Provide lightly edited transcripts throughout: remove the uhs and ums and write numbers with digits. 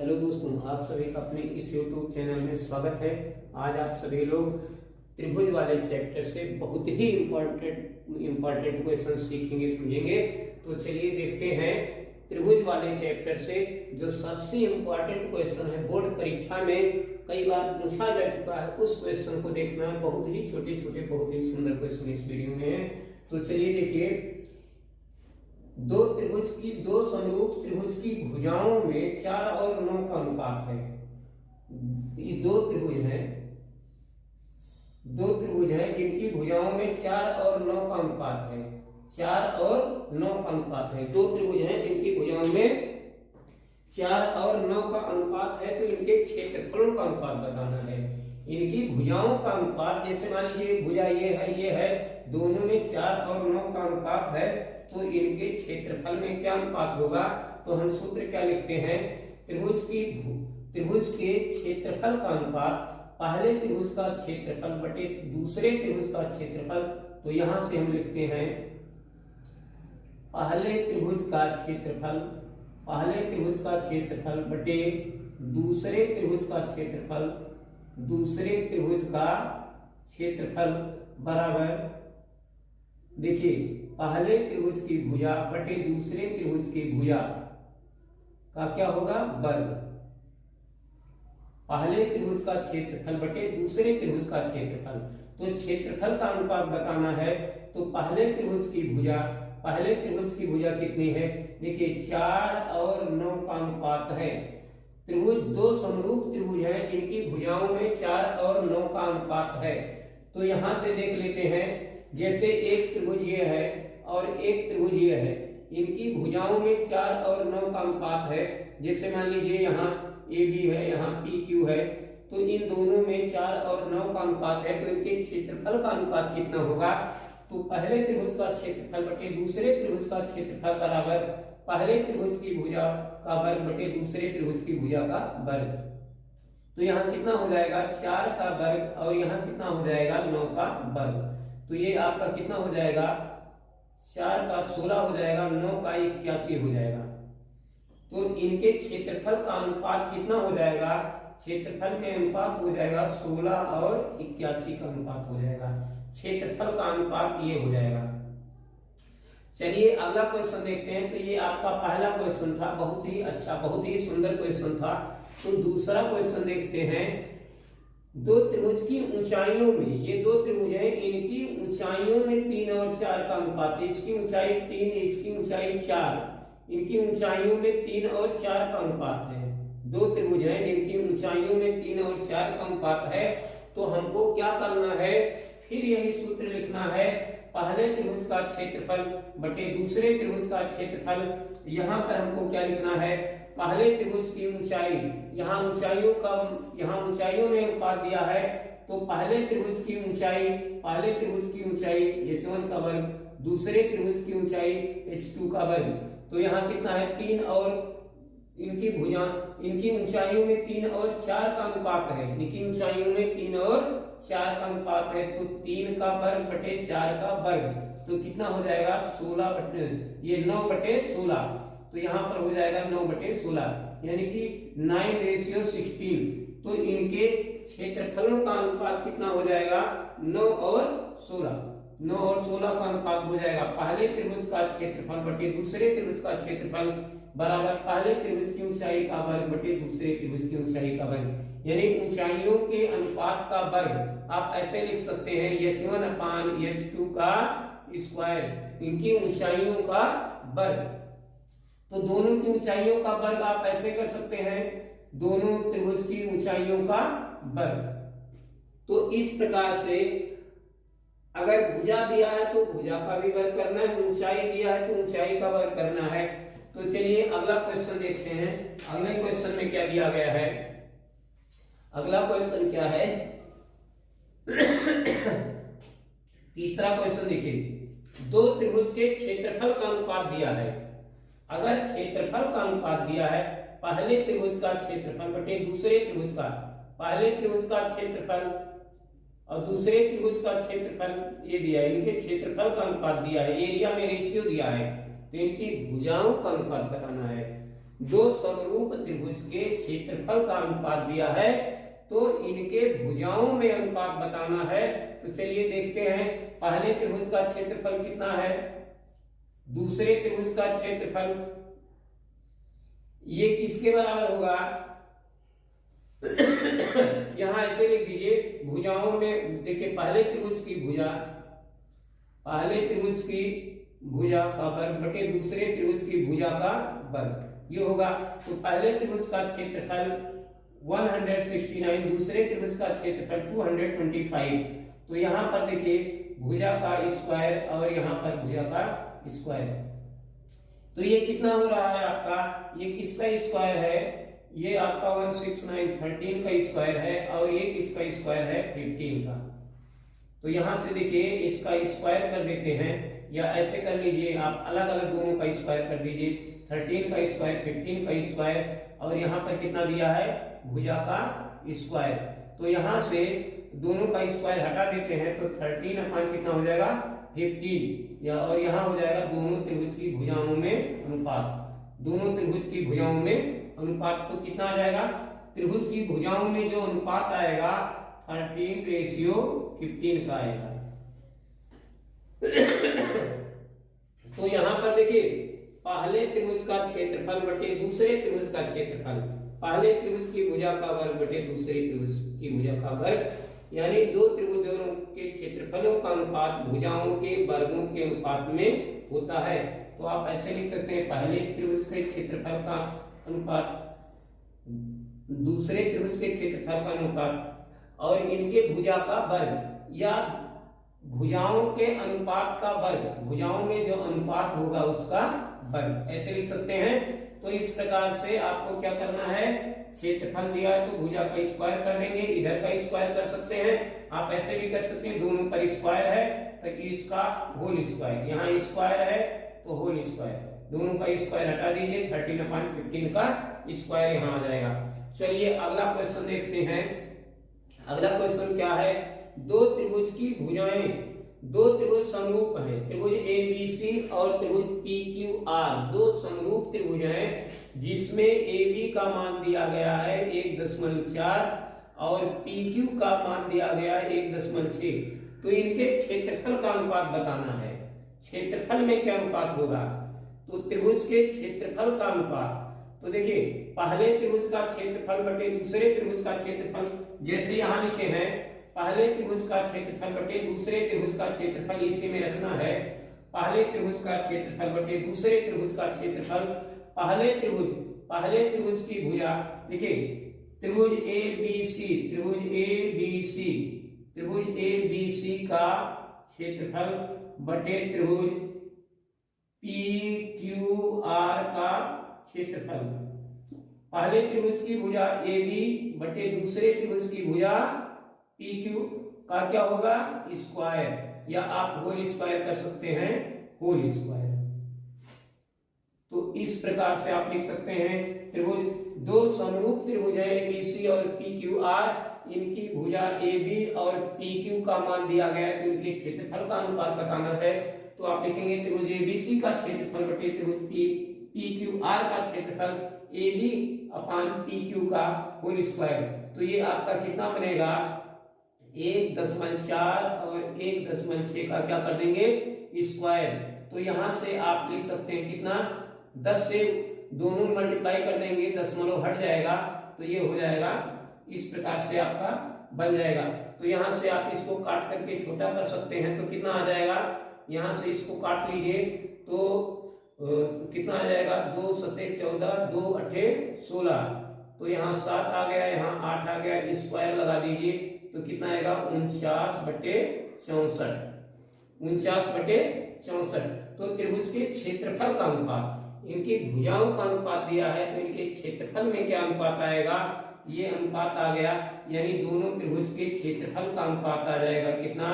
Hello दोस्तों, आप सभी का अपने इस YouTube चैनल में स्वागत है। आज आप सभी लोग त्रिभुज वाले चैप्टर से बहुत ही इम्पोर्टेंट क्वेश्चन सीखेंगे, समझेंगे। तो चलिए देखते हैं त्रिभुज वाले चैप्टर से जो सबसे इम्पोर्टेंट क्वेश्चन है, बोर्ड परीक्षा में कई बार पूछा जा चुका है, उस क्वेश्चन को देखना। बहुत ही छोटे छोटे बहुत ही सुंदर क्वेश्चन इस वीडियो में है। तो चलिए देखिए, दो समरूप त्रिभुज की भुजाओं में 4 और 9 का अनुपात है। ये दो त्रिभुज हैं जिनकी भुजाओं में 4 और 9 का अनुपात है। 4 और 9 का अनुपात है। दो त्रिभुज हैं जिनकी भुजाओं में 4 और 9 का अनुपात है। तो इनके क्षेत्रफलों का अनुपात बताना है। इनकी भुजाओं का अनुपात, जैसे मान लीजिए भुजा ये है, दोनों में 4 और 9 का अनुपात है, तो इनके क्षेत्रफल में क्या अनुपात होगा? तो हम सूत्र क्या लिखते हैं? त्रिभुज के क्षेत्रफल का अनुपात पहले त्रिभुज का क्षेत्रफल बटे दूसरे त्रिभुज का क्षेत्रफल। तो यहां से हम लिखते हैं पहले त्रिभुज का क्षेत्रफल बटे दूसरे त्रिभुज का क्षेत्रफल बराबर, देखिए, पहले त्रिभुज की भुजा बटे दूसरे त्रिभुज की भुजा का क्या होगा? वर्ग। पहले त्रिभुज का क्षेत्रफल बटे दूसरे त्रिभुज का क्षेत्रफल। तो क्षेत्रफल का अनुपात बताना है। तो पहले त्रिभुज की भुजा कितनी है? देखिए, 4 और 9 का अनुपात है। दो समरूप त्रिभुज है जिनकी भुजाओं में 4 और 9 का अनुपात है। तो यहां से देख लेते हैं, जैसे एक त्रिभुज ये है और एक त्रिभुज ये है, इनकी भुजाओं में 4 और 9 का अनुपात है। जैसे मान लीजिए यहाँ AB है, यहाँ PQ है, तो इन दोनों में 4 और 9 का अनुपात है। तो इनके क्षेत्रफल का अनुपात कितना होगा? तो पहले त्रिभुज का क्षेत्रफल बटे दूसरे त्रिभुज का क्षेत्रफल बराबर पहले त्रिभुज की भुजा का वर्ग बटे दूसरे त्रिभुज की भुजा का वर्ग। तो यहाँ कितना हो जाएगा? 4 का वर्ग, और यहाँ कितना हो जाएगा? 9 का वर्ग। तो ये आपका कितना हो जाएगा? 4 का 16 हो जाएगा, 9 का 81 हो जाएगा। तो इनके क्षेत्रफल का अनुपात कितना हो जाएगा? क्षेत्रफल में अनुपात हो जाएगा 16 और 81 का अनुपात हो जाएगा। क्षेत्रफल का अनुपात ये हो जाएगा। चलिए अगला क्वेश्चन देखते हैं। तो ये आपका पहला क्वेश्चन था, बहुत ही अच्छा, बहुत ही सुंदर क्वेश्चन था। तो दूसरा क्वेश्चन देखते हैं। दो त्रिभुज की ऊंचाइयों में, ये दो त्रिभुज है, इनकी ऊंचाइयों में 3 और 4 का अनुपात है। इसकी ऊंचाई 3, इसकी ऊंचाई 4, इनकी ऊंचाइयों में 3 और 4 का अनुपात है। दो त्रिभुज है जिनकी ऊंचाइयों में 3 और 4 का अनुपात है। तो हमको क्या करना है? फिर यही सूत्र लिखना है, पहले त्रिभुज का क्षेत्रफल बटे दूसरे त्रिभुज का क्षेत्रफल। यहाँ पर हमको क्या लिखना है? पहले त्रिभुज की ऊंचाई, यहाँ ऊंचाइयों में अनुपात दिया है। तो पहले त्रिभुज की ऊंचाई h1 का वर्ग, दूसरे त्रिभुज की ऊंचाई h2 का वर्ग। तो यहाँ कितना है? 3 और इनकी ऊंचाइयों में 3 और 4 का अनुपात है। इनकी ऊंचाइयों में 3 और 4 का अनुपात है। तो 3 का वर्ग बटे 4 का वर्ग। तो कितना हो जाएगा? 16 बटे, ये 9 बटे 16। तो यहाँ पर हो जाएगा 9 बटे 16, यानी कि 9:16। तो इनके क्षेत्रफलों का अनुपात कितना हो जाएगा? 9 और 16 का अनुपात हो जाएगा। पहले त्रिभुज का क्षेत्रफल बटे दूसरे त्रिभुज का क्षेत्रफल बराबर पहले त्रिभुज की ऊंचाई का वर्ग बटे दूसरे त्रिभुज की ऊंचाई का वर्ग। यानी ऊंचाइयों के अनुपात का वर्ग आप ऐसे लिख सकते हैं, h1/h2 का स्क्वायर, इनकी ऊंचाइयों का वर्ग। तो दोनों की ऊंचाइयों का वर्ग आप ऐसे कर सकते हैं, दोनों त्रिभुज की ऊंचाइयों का वर्ग। तो इस प्रकार से अगर भुजा दिया है तो भुजा का भी वर्ग करना है, ऊंचाई दिया है तो ऊंचाई का वर्ग करना है। तो चलिए अगला क्वेश्चन देखते हैं। अगले क्वेश्चन में क्या दिया गया है? अगला क्वेश्चन क्या है? तीसरा क्वेश्चन देखिए, दो त्रिभुज के क्षेत्रफल का अनुपात दिया है। अगर क्षेत्रफल का अनुपात दिया है, पहले त्रिभुज का क्षेत्रफल बटे दूसरे त्रिभुज का, पहले त्रिभुज का क्षेत्रफल और दूसरे त्रिभुज का क्षेत्रफल ये दिया है, इनके क्षेत्रफल का अनुपात दिया है, एरिया में रेशियो दिया है। तो इनकी भुजाओं का अनुपात बताना है। दो समरूप त्रिभुज के क्षेत्रफल का अनुपात दिया है, तो इनके भुजाओं में अनुपात बताना है। तो चलिए देखते हैं, पहले त्रिभुज का क्षेत्रफल कितना है, दूसरे त्रिभुज का क्षेत्रफल, ये किसके बराबर होगा। यहां ऐसे लिख दीजिए, भुजाओं में देखिए, पहले त्रिभुज की भुजा, पहले त्रिभुज की भुजा का वर्ग बटे दूसरे त्रिभुज की भुजा का वर्ग, ये होगा। तो पहले त्रिभुज का क्षेत्रफल 169, दूसरे त्रिभुज का क्षेत्रफल 225। तो यहाँ पर देखिए भुजा का स्क्वायर और यहाँ पर भुजा का स्क्वायर, तो ये कितना हो रहा है आपका, ये किसका स्क्वायर है, ये आपका 169 13 का स्क्वायर है, और ये किसका स्क्वायर है, 15 का। तो यहां से देखिए इसका स्क्वायर कर देते हैं, या ऐसे कर लीजिए आप, अलग अलग दोनों का स्क्वायर कर दीजिए, 13 का स्क्वायर 15 का स्क्वायर, और यहाँ पर कितना दिया है, भुजा का स्क्वायर। तो यहाँ से दोनों का स्क्वायर हटा देते हैं, तो 13 अपॉन कितना हो जाएगा, 15, या और यहाँ हो जाएगा दोनों त्रिभुज की भुजाओं में अनुपात, दोनों त्रिभुज की भुजाओं में अनुपात। तो कितना आ जाएगा, त्रिभुज की भुजाओं में जो अनुपात आएगा 13:15 का आएगा। तो यहाँ पर देखिए, पहले त्रिभुज का क्षेत्रफल बटे दूसरे त्रिभुज का क्षेत्रफल, पहले त्रिभुज की भुजा का वर्ग बटे दूसरे त्रिभुज की भुजा का वर्ग, यानी दो त्रिभुजों के क्षेत्रफलों का अनुपात भुजाओं के वर्गों के अनुपात में होता है। तो आप ऐसे लिख सकते हैं, पहले त्रिभुज के क्षेत्रफल का अनुपात दूसरे त्रिभुज के क्षेत्रफल का अनुपात, और इनके भुजा का वर्ग, या भुजाओं के अनुपात का वर्ग, भुजाओं में जो अनुपात होगा उसका वर्ग, ऐसे लिख सकते हैं। तो इस प्रकार से आपको क्या करना है, क्षेत्रफल दिया है तो भुजा का स्क्वायर कर देंगे, इधर का स्क्वायर कर सकते हैं, आप ऐसे भी कर सकते हैं, दोनों पर स्क्वायर है तो इसका होल स्क्वायर, यहाँ स्क्वायर है तो होल स्क्वायर, दोनों का स्क्वायर हटा दीजिए, 13/15 का स्क्वायर यहाँ आ जाएगा। चलिए अगला क्वेश्चन देखते हैं। अगला क्वेश्चन क्या है, दो त्रिभुज की भुजाएं, दो त्रिभुज समरूप हैं, त्रिभुज ABC और त्रिभुज PQR, दो समरूप त्रिभुज हैं, जिसमें AB का मान दिया गया है 1.4 और PQ का मान दिया गया है 1.6। तो इनके क्षेत्रफल का अनुपात बताना है। क्षेत्रफल में क्या अनुपात होगा, तो त्रिभुज के क्षेत्रफल का अनुपात। तो देखिए, पहले त्रिभुज का क्षेत्रफल बटे दूसरे त्रिभुज का क्षेत्रफल, जैसे यहाँ लिखे हैं, पहले त्रिभुज का क्षेत्रफल बटे दूसरे त्रिभुज का क्षेत्रफल, इसी में रखना है, पहले त्रिभुज का क्षेत्रफल बटे दूसरे त्रिभुज का क्षेत्रफल, पहले त्रिभुज की भुजा, देखिए त्रिभुज ABC, त्रिभुज ABC का क्षेत्रफल बटे त्रिभुज PQR का क्षेत्रफल, पहले त्रिभुज की भुजा AB बटे दूसरे त्रिभुज की भुजा PQ का क्या होगा, स्क्वायर, या आप होल स्क्वायर कर सकते हैं, होल स्क्वायर। तो इस प्रकार से आप लिख सकते हैं, त्रिभुज, दो समरूप त्रिभुज है ABC और PQR, इनकी भुजा AB और PQ का मान दिया गया है, तो इनके क्षेत्रफल का अनुपात बताना है। तो आप लिखेंगे त्रिभुज ABC का क्षेत्रफल बटे त्रिभुज PQR का क्षेत्रफल, AB/PQ का होल स्क्वायर। तो ये आपका कितना बनेगा, 1.4 और 1.6 का क्या कर देंगे, स्क्वायर। तो यहां से आप लिख सकते हैं कितना, 10 से दोनों मल्टीप्लाई कर देंगे, दशमलव हट जाएगा, तो ये हो जाएगा, इस प्रकार से आपका बन जाएगा। तो यहाँ से आप इसको काट करके छोटा कर सकते हैं, तो कितना आ जाएगा, यहाँ से इसको काट लीजिए तो कितना आ जाएगा, 2 7 14, 2 8 16, तो यहाँ 7 आ गया, यहाँ 8 आ गया, स्क्वायर लगा दीजिए, तो कितना आएगा, 49/64, 49/64। तो त्रिभुज के क्षेत्रफल का अनुपात, इनकी भुजाओं का अनुपात दिया है, तो इनके क्षेत्रफल में क्या अनुपात आएगा, ये अनुपात आ गया, यानी दोनों त्रिभुज के क्षेत्रफल का अनुपात आ जाएगा कितना,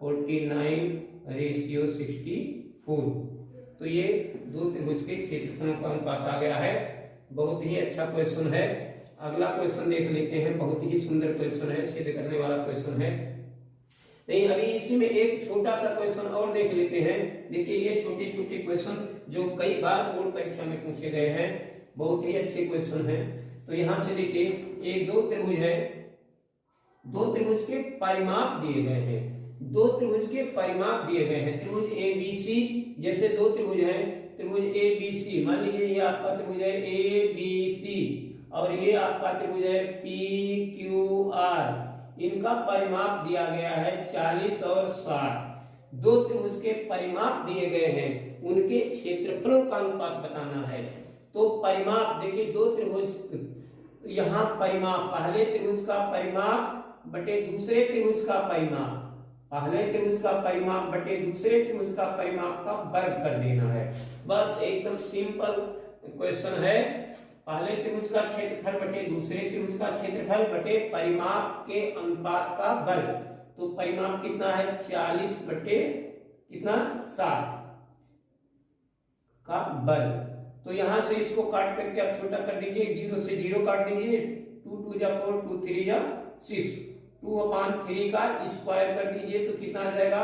49:64। तो ये दो त्रिभुज के क्षेत्रफलों का अनुपात आ गया है। बहुत ही अच्छा क्वेश्चन है। अगला क्वेश्चन देख लेते हैं, बहुत ही सुंदर क्वेश्चन है, सिद्ध करने वाला क्वेश्चन है। नहीं, अभी इसी में एक छोटा सा क्वेश्चन और देख लेते हैं। देखिए, ये छोटे छोटे क्वेश्चन जो कई बार बोर्ड परीक्षा में पूछे गए हैं, बहुत ही अच्छे क्वेश्चन है। तो यहाँ से देखिए एक दो त्रिभुज है, दो त्रिभुज के परिमाप दिए गए हैं, दो त्रिभुज के परिमाप दिए गए हैं। त्रिभुज ए बी सी, जैसे दो त्रिभुज हैं, त्रिभुज ए बी सी, मान लीजिए ये आपका त्रिभुज है ए बी सी और ये आपका त्रिभुज है पी क्यू आर। इनका परिमाप दिया गया है 40 और 60। दो त्रिभुज के परिमाप दिए गए हैं, उनके क्षेत्रफलों का अनुपात बताना है। तो परिमाप देखिए, दो त्रिभुज, यहाँ परिमाप पहले त्रिभुज का परिमाप बटे दूसरे त्रिभुज का परिमाप, पहले त्रिभुज का परिमाप बटे दूसरे त्रिभुज का परिमाप का वर्ग कर देना है। बस एकदम सिंपल क्वेश्चन है। पहले त्रिभुज का क्षेत्रफल बटे दूसरे त्रिभुज का क्षेत्रफल बटे परिमाप के अनुपात का वर्ग। तो परिमाप कितना है 40 बटे कितना 60 का वर्ग। तो यहां से इसको काट करके आप छोटा कर दीजिए, 0 से 0 काट दीजिए, 2 2 जा 4, 2 3 जा 6, 2/3 का स्क्वायर कर दीजिए तो कितना आ जाएगा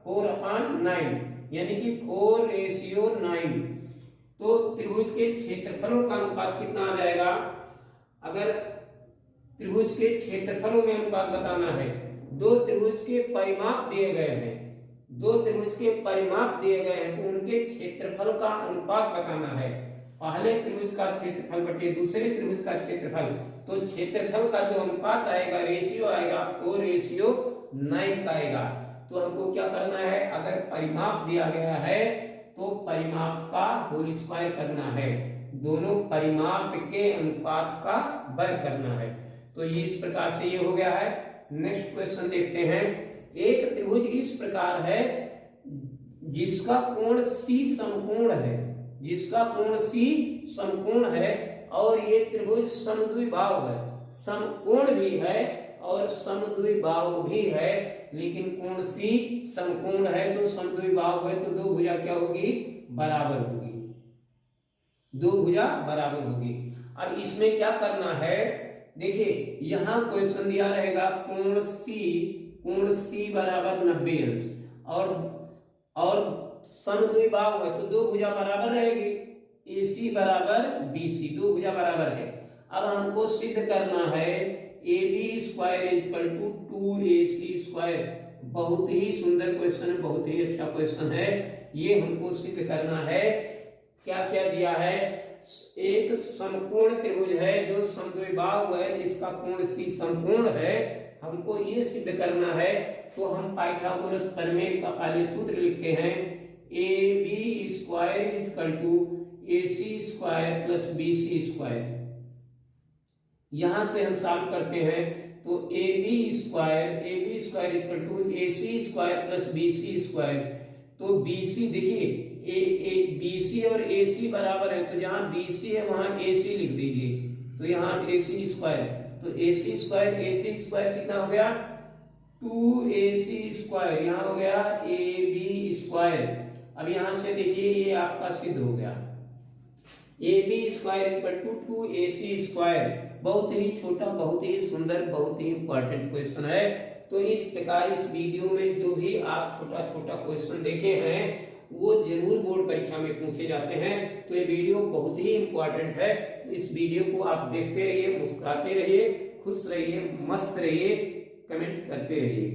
4/9, यानी कि 4:9। तो त्रिभुज के क्षेत्रफलों का अनुपात कितना आ जाएगा? अगर त्रिभुज के क्षेत्रफलों में अनुपात बताना है, दो त्रिभुज के परिमाप दिए गए हैं, दो त्रिभुज के परिमाप दिए गए हैं तो उनके क्षेत्रफल का अनुपात बताना है। पहले त्रिभुज का क्षेत्रफल बटे दूसरे त्रिभुज का क्षेत्रफल, तो क्षेत्रफल का जो अनुपात आएगा, रेशियो आएगा 4:9 का आएगा। तो हमको क्या करना है, अगर परिमाप दिया गया है तो परिमाप का होल स्क्वायर करना है, दोनों परिमाप के अनुपात का वर्ग करना है। तो ये इस प्रकार से ये हो गया है। नेक्स्ट क्वेश्चन देखते हैं। एक त्रिभुज इस प्रकार है जिसका कोण C समकोण है, जिसका कोण C समकोण है और ये त्रिभुज समद्विबाहु है, समकोण भी है और समद्विबाहु भी है, लेकिन कोण C समकोण है तो समद्विबाहु है तो दो भुजा क्या होगी, बराबर होगी, दो भुजा बराबर होगी। अब इसमें क्या करना है, देखिए यहां क्वेश्चन दिया रहेगा कोण C बराबर 90 अंश और समद्विबाहु है तो दो भुजा बराबर रहेगी, AC बराबर BC, दो भुजा बराबर है। अब हमको सिद्ध करना है AB square equal to 2AC square. बहुत ही सुंदर क्वेश्चन है, बहुत ही अच्छा क्वेश्चन है, ये हमको सिद्ध करना है। क्या क्या दिया है, एक समकोण त्रिभुज है जो समद्विबाहु है जिसका कोण C समकोण है, हमको ये सिद्ध करना है। तो हम पाइथागोरस प्रमेय का पहले सूत्र लिखते हैं, AB square equal to AC square plus BC square. यहां से हम सॉल्व करते हैं तो AB square equal to AC square plus BC square. तो BC देखिए BC और AC बराबर है, तो जहां BC है वहां AC लिख दीजिए, तो यहाँ AC स्क्वायर, तो AC स्क्वायर कितना हो गया 2AC स्क्वायर, यहाँ हो गया AB स्क्वायर। अब यहां से देखिए ये आपका सिद्ध हो गया, AB square equal to 2AC square. बहुत ही छोटा, बहुत ही सुंदर, बहुत ही इंपॉर्टेंट क्वेश्चन है। तो इस प्रकार इस वीडियो में जो भी आप छोटा छोटा क्वेश्चन देखे हैं वो जरूर बोर्ड परीक्षा में पूछे जाते हैं। तो ये वीडियो बहुत ही इंपॉर्टेंट है, तो इस वीडियो को आप देखते रहिए, मुस्कुराते रहिए, खुश रहिए, मस्त रहिए, कमेंट करते रहिए।